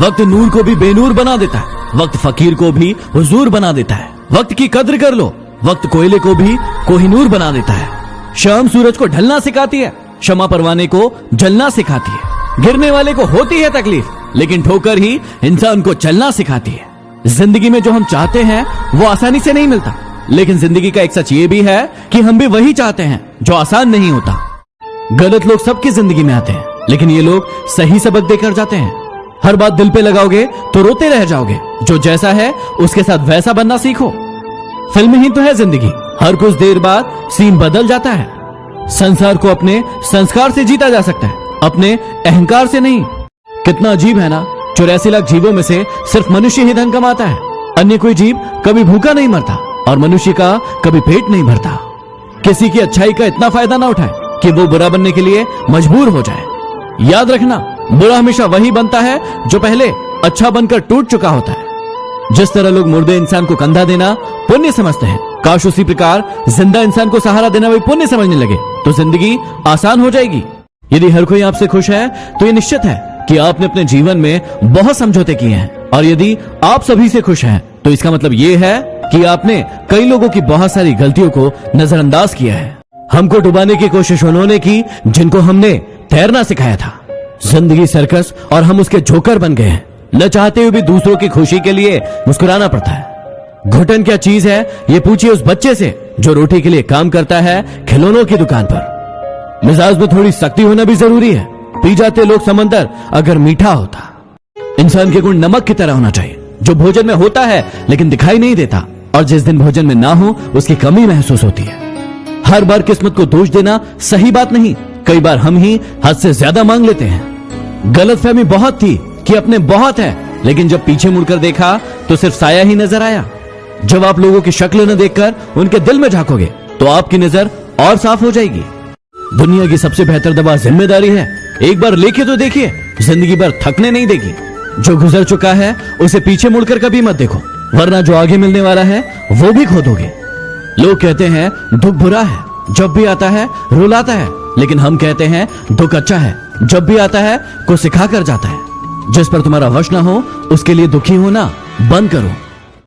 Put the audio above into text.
वक्त नूर को भी बेनूर बना देता है, वक्त फकीर को भी हुजूर बना देता है। वक्त की कद्र कर लो, वक्त कोयले को भी कोहिनूर बना देता है। शाम सूरज को ढलना सिखाती है, शमा परवाने को जलना सिखाती है। गिरने वाले को होती है तकलीफ, लेकिन ठोकर ही इंसान को चलना सिखाती है। जिंदगी में जो हम चाहते हैं वो आसानी से नहीं मिलता, लेकिन जिंदगी का एक सच ये भी है कि हम भी वही चाहते हैं जो आसान नहीं होता। गलत लोग सबकी जिंदगी में आते हैं, लेकिन ये लोग सही सबक देकर जाते हैं। हर बात दिल पे लगाओगे तो रोते रह जाओगे। जो जैसा है उसके साथ वैसा बनना सीखो। फिल्म ही तो है जिंदगी, हर कुछ देर बाद सीन बदल जाता है। संसार को अपने संस्कार से जीता जा सकता है, अपने अहंकार से नहीं। कितना अजीब है ना, 84 लाख जीवों में से सिर्फ मनुष्य ही धन कमाता है। अन्य कोई जीव कभी भूखा नहीं मरता और मनुष्य का कभी पेट नहीं भरता। किसी की अच्छाई का इतना फायदा ना उठाए कि वो बुरा बनने के लिए मजबूर हो जाए। याद रखना, बुरा हमेशा वही बनता है जो पहले अच्छा बनकर टूट चुका होता है। जिस तरह लोग मुर्दे इंसान को कंधा देना पुण्य समझते हैं, काश उसी प्रकार जिंदा इंसान को सहारा देना भी पुण्य समझने लगे तो जिंदगी आसान हो जाएगी। यदि हर कोई आपसे खुश है तो ये निश्चित है कि आपने अपने जीवन में बहुत समझौते किए हैं, और यदि आप सभी से खुश हैं तो इसका मतलब ये है कि आपने कई लोगों की बहुत सारी गलतियों को नजरअंदाज किया है। हमको डुबाने की कोशिश उन्होंने की जिनको हमने तैरना सिखाया था। जिंदगी सर्कस और हम उसके जोकर बन गए हैं। न चाहते हुए भी दूसरों की खुशी के लिए मुस्कुराना पड़ता है। घुटन क्या चीज है ये पूछिए उस बच्चे से जो रोटी के लिए काम करता है खिलौनों की दुकान पर। मिजाज में थोड़ी सख्ती होना भी जरूरी है। पी जाते लोग समंदर अगर मीठा होता। इंसान के गुण नमक की तरह होना चाहिए, जो भोजन में होता है लेकिन दिखाई नहीं देता, और जिस दिन भोजन में ना हो उसकी कमी महसूस होती है। हर बार किस्मत को दोष देना सही बात नहीं। कई बार हम ही हद से ज्यादा मांग लेते हैं। गलतफहमी बहुत थी कि अपने बहुत है, लेकिन जब पीछे मुड़कर देखा तो सिर्फ साया ही नजर आया। जब आप लोगों की शक्ल न देखकर उनके दिल में झांकोगे तो आपकी नजर और साफ हो जाएगी। दुनिया की सबसे बेहतर दवा जिम्मेदारी है। एक बार लेके तो देखिए, जिंदगी भर थकने नहीं देगी। जो गुजर चुका है उसे पीछे मुड़कर कभी मत देखो, वरना जो आगे मिलने वाला है वो भी खो दोगे। लोग कहते हैं दुख बुरा है, जब भी आता है रुलाता है, लेकिन हम कहते हैं दुख अच्छा है, जब भी आता है कुछ सिखा कर जाता है। जिस पर तुम्हारा वश ना हो उसके लिए दुखी होना बंद करो।